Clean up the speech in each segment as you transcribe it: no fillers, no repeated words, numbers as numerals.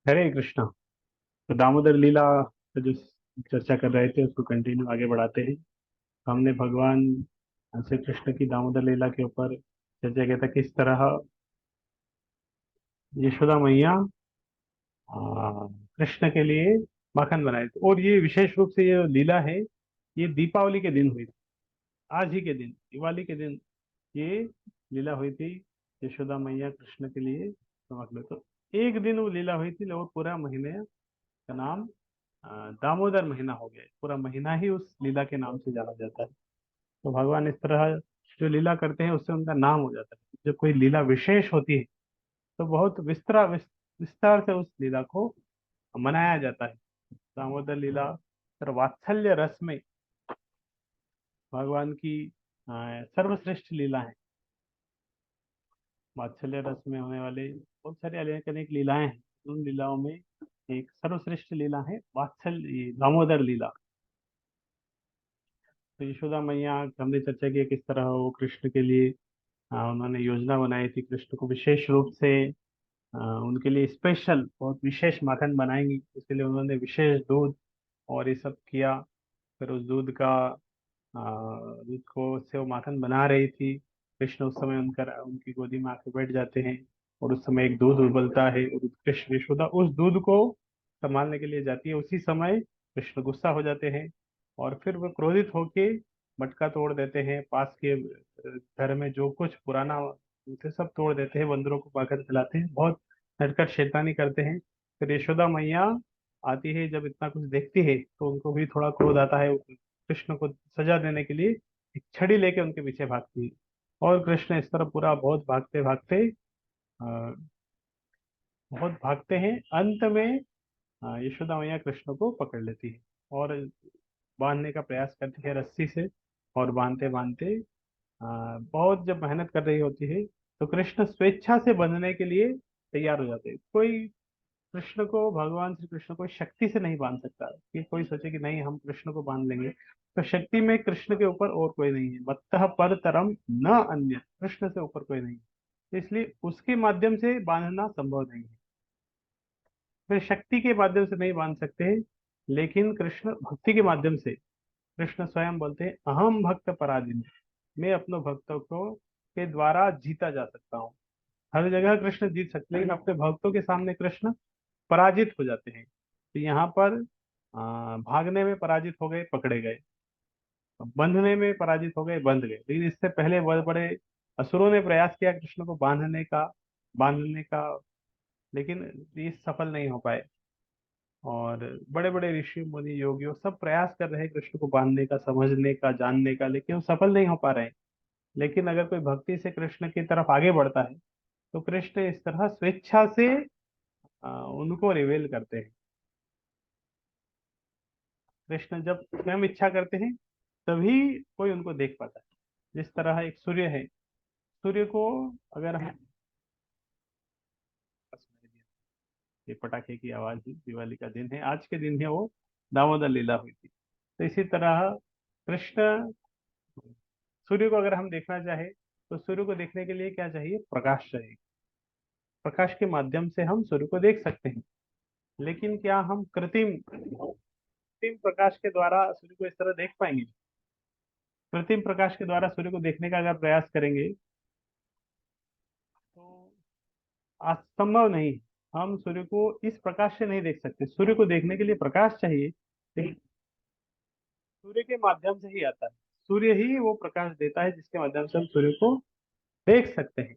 हरे कृष्णा। तो दामोदर लीला पे जो चर्चा कर रहे थे उसको कंटिन्यू आगे बढ़ाते हैं। हमने भगवान श्री कृष्ण की दामोदर लीला के ऊपर चर्चा किया था, किस तरह यशोदा मैया कृष्ण के लिए माखन बनाए थे। और ये विशेष रूप से ये लीला है, ये दीपावली के दिन हुई थी। आज ही के दिन, दिवाली के दिन ये लीला हुई थी। यशोदा मैया कृष्ण के लिए माखन, तो एक दिन वो लीला हुई थी और पूरा महीने का नाम दामोदर महीना हो गया। पूरा महीना ही उस लीला के नाम से जाना जाता है। तो भगवान इस तरह जो लीला करते हैं उससे उनका नाम हो जाता है। जब कोई लीला विशेष होती है तो बहुत विस्तार से उस लीला को मनाया जाता है। दामोदर लीला फिर वात्सल्य रस में भगवान की सर्वश्रेष्ठ लीला है। वात्सल्य रस में होने वाले बहुत सारे अनेक अनेक लीलाएं हैं। उन लीलाओं में एक सर्वश्रेष्ठ लीला है वात्सल्य, ये दामोदर लीला। तो यशोदा मैया हमने चर्चा की किस तरह वो कृष्ण के लिए उन्होंने योजना बनाई थी। कृष्ण को विशेष रूप से उनके लिए स्पेशल बहुत विशेष माखन बनाएंगी, इसके लिए उन्होंने विशेष दूध और ये सब किया। फिर उस दूध को से वो माखन बना रही थी। कृष्ण उस समय उनकी गोदी में आके बैठ जाते हैं और उस समय एक दूध उबलता है और कृष्ण यशोदा उस दूध को संभालने के लिए जाती है। उसी समय कृष्ण गुस्सा हो जाते हैं और फिर वो क्रोधित होके मटका तोड़ देते हैं। पास के घर में जो कुछ पुराना उसे सब तोड़ देते हैं, बंदरों को पाकर खिलाते हैं, बहुत नटखट शैतानी करते हैं। फिर यशोदा मैया आती है, जब इतना कुछ देखती है तो उनको भी थोड़ा क्रोध आता है। कृष्ण को सजा देने के लिए एक छड़ी लेके उनके पीछे भागती है और कृष्ण इस तरह पूरा बहुत भागते भागते बहुत भागते हैं। अंत में यशोदा मैया कृष्ण को पकड़ लेती है और बांधने का प्रयास करती है रस्सी से। और बांधते बांधते बहुत जब मेहनत कर रही होती है तो कृष्ण स्वेच्छा से बंधने के लिए तैयार हो जाते हैं। कोई कृष्ण को, भगवान श्री कृष्ण को शक्ति से नहीं बांध सकता कि कोई सोचे कि नहीं हम कृष्ण को बांध लेंगे। तो शक्ति में कृष्ण के ऊपर और कोई नहीं है। मत्तः परतरम न अन्य, कृष्ण से ऊपर कोई नहीं है, इसलिए उसके माध्यम से बांधना संभव नहीं है। फिर शक्ति के माध्यम से नहीं बांध सकते हैं, लेकिन कृष्ण भक्ति के माध्यम से, कृष्ण स्वयं बोलते हैं अहम भक्त पराधीन, मैं अपने भक्तों को के द्वारा जीता जा सकता हूँ। हर जगह कृष्ण जीत सकते हैं, लेकिन अपने भक्तों के सामने कृष्ण पराजित हो जाते हैं। तो यहाँ पर भागने में पराजित हो गए, पकड़े गए। बंधने में पराजित हो गए, बंध गए। लेकिन इससे पहले बड़े बड़े असुरों ने प्रयास किया कृष्ण को बांधने का, लेकिन ये सफल नहीं हो पाए। और बड़े बड़े ऋषि मुनि योगियों सब प्रयास कर रहे हैं कृष्ण को बांधने का, समझने का, जानने का, लेकिन वो सफल नहीं हो पा रहे हैं। लेकिन अगर कोई भक्ति से कृष्ण की तरफ आगे बढ़ता है तो कृष्ण इस तरह स्वेच्छा से उनको रिवेल करते हैं। कृष्ण जब स्वयं इच्छा करते हैं तभी कोई उनको देख पाता है। जिस तरह एक सूर्य है, सूर्य को अगर हम, ये पटाखे की आवाज ही, दिवाली का दिन है, आज के दिन है वो दामोदर लीला हुई थी। तो इसी तरह कृष्ण, सूर्य को अगर हम देखना चाहे तो सूर्य को देखने के लिए क्या चाहिए? प्रकाश चाहिए। प्रकाश के माध्यम से हम सूर्य को देख सकते हैं। लेकिन क्या हम कृत्रिम कृत्रिम प्रकाश के द्वारा सूर्य को इस तरह देख पाएंगे? कृत्रिम प्रकाश के द्वारा सूर्य को देखने का अगर प्रयास करेंगे तो असंभव नहीं। हम सूर्य को इस प्रकाश से नहीं देख सकते। सूर्य को देखने के लिए प्रकाश चाहिए, लेकिन सूर्य के माध्यम से ही आता है। सूर्य ही वो प्रकाश देता है जिसके माध्यम से हम सूर्य को देख सकते हैं।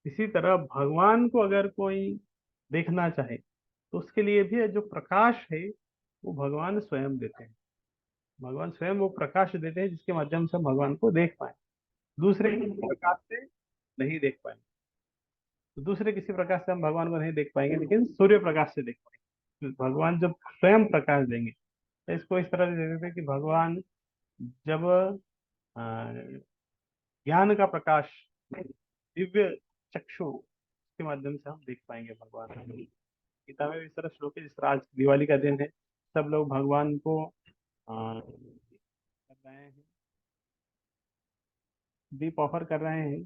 इसी तरह भगवान को अगर कोई देखना चाहे तो उसके लिए भी जो प्रकाश है वो भगवान स्वयं देते हैं। भगवान स्वयं वो प्रकाश देते हैं जिसके माध्यम से हम भगवान को देख पाए। दूसरे किसी प्रकाश से नहीं देख पाएंगे। तो दूसरे किसी प्रकाश से हम भगवान को नहीं देख पाएंगे, लेकिन सूर्य प्रकाश से देख पाएंगे। तो भगवान जब स्वयं प्रकाश देंगे तो इसको इस तरह से दे देते हैं कि भगवान जब ज्ञान का प्रकाश, दिव्य चक्षु के माध्यम से हम देख पाएंगे भगवान को। गीता में भी इस तरह श्लोक है। जिस तरह आज दिवाली का दिन है, सब लोग भगवान को कर रहे हैं, दीप ऑफर कर रहे हैं।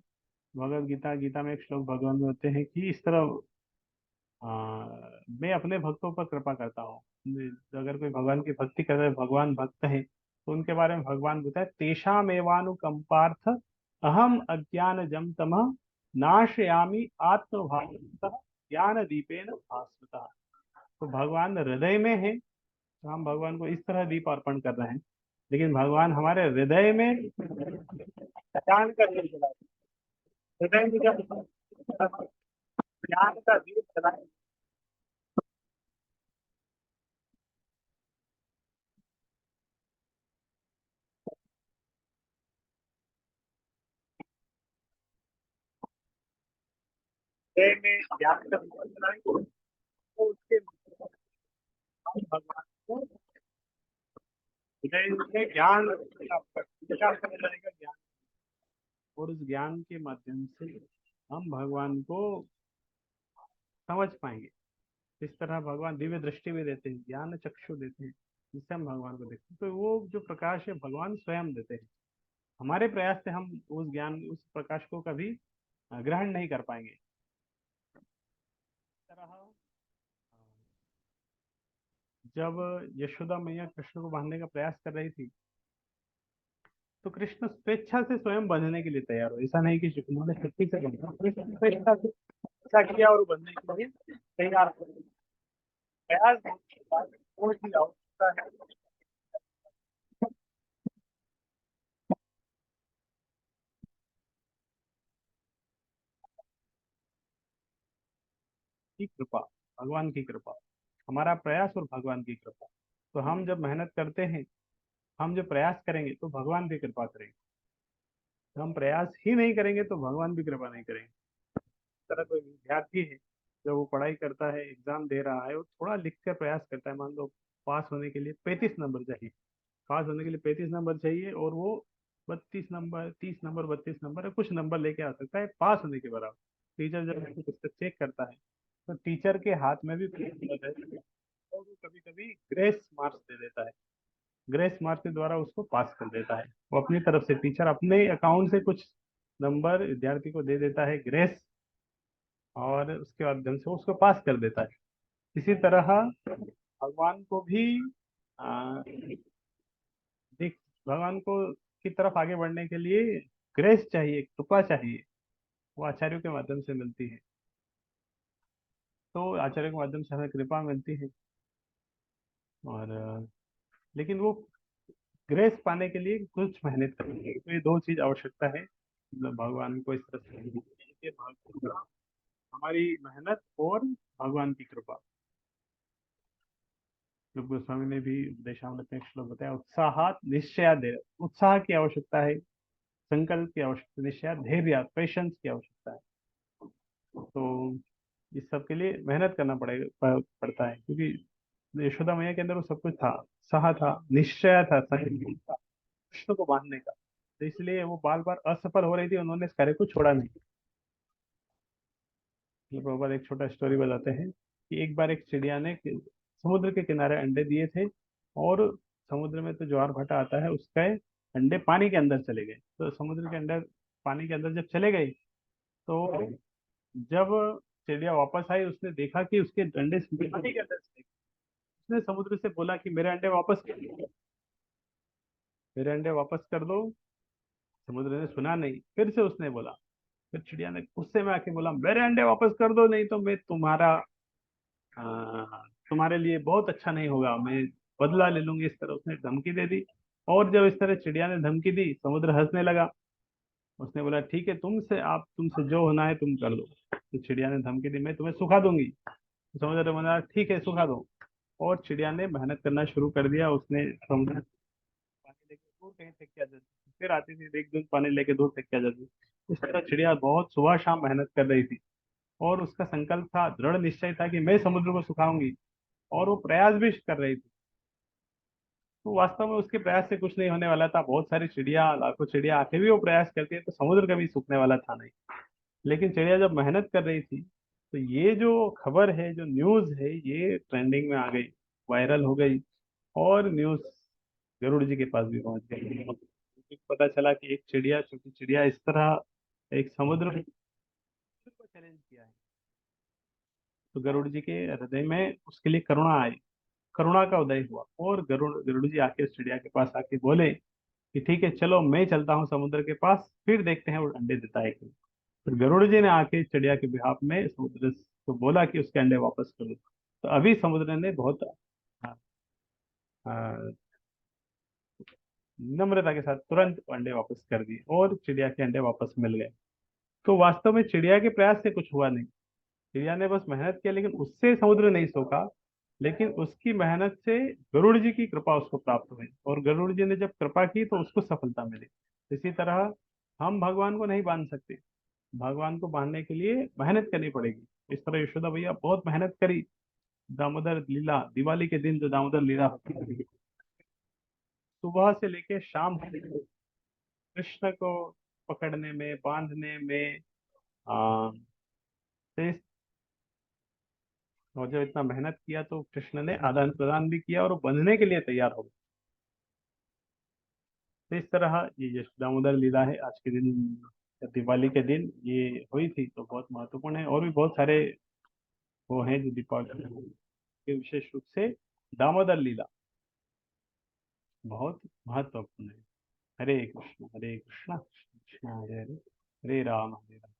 गीता में एक श्लोक भगवान में होते हैं कि इस तरह मैं अपने भक्तों पर कृपा करता हूँ। अगर कोई भगवान की भक्ति कर रहे हैं, भगवान भक्त हैं, तो उनके बारे में भगवान बताए, तेषामेवानुकंपार्थ अहम अज्ञान जम तमः नाशयामि आत्मभावतः ज्ञान दीपेन भास्वतः। तो भगवान हृदय में है, तो हम भगवान को इस तरह दीप अर्पण कर रहे हैं, लेकिन भगवान हमारे हृदय में ज्ञान का दीप जलाए, हृदय में जब ज्ञान का दीप जलाए, हृदय में ज्ञान का दीप जलाए, तो उसके हम भगवान को हृदय में ज्ञान विचार करने लगेगा, ज्ञान, और उस ज्ञान के माध्यम से हम भगवान को समझ पाएंगे। इस तरह भगवान दिव्य दृष्टि भी देते हैं, ज्ञान चक्षु देते हैं, जिससे हम भगवान को देखते हैं। तो वो जो प्रकाश है भगवान स्वयं देते हैं। हमारे प्रयास से हम उस ज्ञान, उस प्रकाश को कभी ग्रहण नहीं कर पाएंगे। इस तरह जब यशोदा मैया कृष्ण को बांधने का प्रयास कर रही थी, तो कृष्ण स्वेच्छा से स्वयं बंधने के लिए तैयार हो। ऐसा नहीं कि उन्होंने शक्ति से बंधा, कृष्ण स्वेच्छा से इच्छा किया और बंधने के लिए तैयार हो। प्रयास बहुत ही आवश्यकता है की कृपा, भगवान की कृपा, हमारा प्रयास और भगवान की कृपा। तो हम जब मेहनत करते हैं, हम जब प्रयास करेंगे तो भगवान भी कृपा करेंगे। हम प्रयास ही नहीं करेंगे तो भगवान भी कृपा नहीं करेंगे। इस तरह कोई विद्यार्थी है, जब वो पढ़ाई करता है, एग्जाम दे रहा है, वो थोड़ा लिख कर प्रयास करता है, मान लो पास होने के लिए 35 नंबर चाहिए, पास होने के लिए 35 नंबर चाहिए, और वो 32 नंबर, 30 नंबर, 32 नंबर या कुछ नंबर लेके आ सकता है पास होने के बराबर। टीचर जब उसको पुस्तक चेक करता है, तो टीचर के हाथ में भी पुस्तक है, और वो कभी कभी ग्रेस मार्क्स दे देता है, ग्रेस मार्क्स के द्वारा उसको पास कर देता है। वो अपनी तरफ से, टीचर अपने अकाउंट से कुछ नंबर विद्यार्थी को दे देता है ग्रेस, और उसके माध्यम से उसको पास कर देता है। इसी तरह भगवान को भी आ, देख, भगवान को की तरफ आगे बढ़ने के लिए ग्रेस चाहिए, कृपा चाहिए, वो आचार्यों के माध्यम से मिलती है। तो आचार्यों के माध्यम से हमें कृपा मिलती है, और लेकिन वो ग्रेस पाने के लिए कुछ मेहनत करनी है। तो ये दो चीज आवश्यकता है, मतलब भगवान को इस तरह से कि हमारी मेहनत और भगवान की कृपा। जब गोस्वामी ने भी उपदेशामृत में एक श्लोक बताया, उत्साहात निश्चया दे, उत्साह की आवश्यकता है, संकल्प की आवश्यकता, निश्चय धैर्य पेशेंस की आवश्यकता है। तो इस सब के लिए मेहनत करना पड़ता है, क्योंकि यशोदा मैया के अंदर वो सब कुछ था, उत्साह था, निश्चय था, संकल्प था कृष्ण को बांधने का। तो इसलिए वो बार बार असफल हो रही थी, उन्होंने इस कार्य को छोड़ा नहीं। ये प्रभुपाद एक छोटा स्टोरी बताते हैं कि एक बार एक चिड़िया ने समुद्र के किनारे अंडे दिए थे, और समुद्र में तो ज्वार भाटा आता है, उसके अंडे पानी के अंदर चले गए। तो समुद्र के अंदर, पानी के अंदर जब चले गए, तो जब चिड़िया वापस आई, उसने देखा कि उसके अंडे पानी के अंदर चले गए। उसने समुद्र से बोला कि मेरे अंडे वापस कर दो, मेरे अंडे वापस कर दो। समुद्र ने सुना नहीं, फिर से उसने बोला। फिर चिड़िया ने गुस्से में आके बोला, मेरे अंडे वापस कर दो, नहीं तो मैं तुम्हारे लिए बहुत अच्छा नहीं होगा, मैं बदला ले लूंगी। इस तरह उसने धमकी दे दी। और जब इस तरह चिड़िया ने धमकी दी, समुद्र हंसने लगा। उसने बोला, ठीक है, तुमसे जो होना है तुम कर दो। तो चिड़िया ने धमकी दी, मैं तुम्हें सुखा दूंगी। तो समुद्र ने बोला, ठीक है, सुखा दो। और चिड़िया ने मेहनत करना शुरू कर दिया। उसने समुद्र पानी लेके दूर कहीं फेंक के आ जाती थी, फिर आती थी, एक दिन पानी लेके दूर फेंक के आ जाती थी। इस तरह चिड़िया बहुत सुबह शाम मेहनत कर रही थी, और उसका संकल्प था, दृढ़ निश्चय था कि मैं समुद्र को सुखाऊंगी, और वो प्रयास भी कर रही थी। तो वास्तव में उसके प्रयास से कुछ नहीं होने वाला था। बहुत सारी चिड़िया, लाखों चिड़िया आके भी वो प्रयास करती है, तो समुद्र कभी सूखने वाला था नहीं। लेकिन चिड़िया जब मेहनत कर रही थी, तो ये जो खबर है, जो न्यूज है, ये ट्रेंडिंग में आ गई, वायरल हो गई, और न्यूज गरुड़ जी के पास भी पहुंच गई। क्योंकि पता चला कि एक चिड़िया, छोटी चिड़िया, इस तरह एक समुद्र को चैलेंज किया है। तो गरुड़ जी के हृदय में उसके लिए करुणा आई, करुणा का उदय हुआ, और गरुड़ जी आके उस चिड़िया के पास आके बोले कि ठीक है चलो मैं चलता हूँ समुद्र के पास, फिर देखते हैं वो अंडे देता है कि नहीं। फिर गरुड़ जी ने आके चिड़िया के बिहाफ में समुद्र को बोला कि उसके अंडे वापस करो। तो अभी समुद्र ने बहुत आ, नम्रता के साथ तुरंत अंडे वापस कर दिए और चिड़िया के अंडे वापस मिल गए। तो वास्तव में चिड़िया के प्रयास से कुछ हुआ नहीं, चिड़िया ने बस मेहनत किया, लेकिन उससे समुद्र नहीं सोखा, लेकिन उसकी मेहनत से गरुड़ जी की कृपा उसको प्राप्त हुई, और गरुड़ जी ने जब कृपा की तो उसको सफलता मिली। इसी तरह हम भगवान को नहीं बांध सकते, भगवान को बांधने के लिए मेहनत करनी पड़ेगी। इस तरह यशोदा भैया बहुत मेहनत करी। दामोदर लीला, दिवाली के दिन जो दामोदर लीला होती है, सुबह से लेके शाम तक कृष्ण को पकड़ने में, बांधने में, आ, इस- और जब इतना मेहनत किया तो कृष्ण ने आदान प्रदान भी किया और वो बंधने के लिए तैयार हो गए। तो इस तरह ये जो दामोदर लीला है आज के दिन, दिवाली के दिन ये हुई थी, तो बहुत महत्वपूर्ण है। और भी बहुत सारे वो हैं जो दीपावली के विशेष रूप से दामोदर लीला बहुत महत्वपूर्ण है। हरे कृष्ण कृष्ण कृष्ण हरे हरे, हरे राम हरे राम।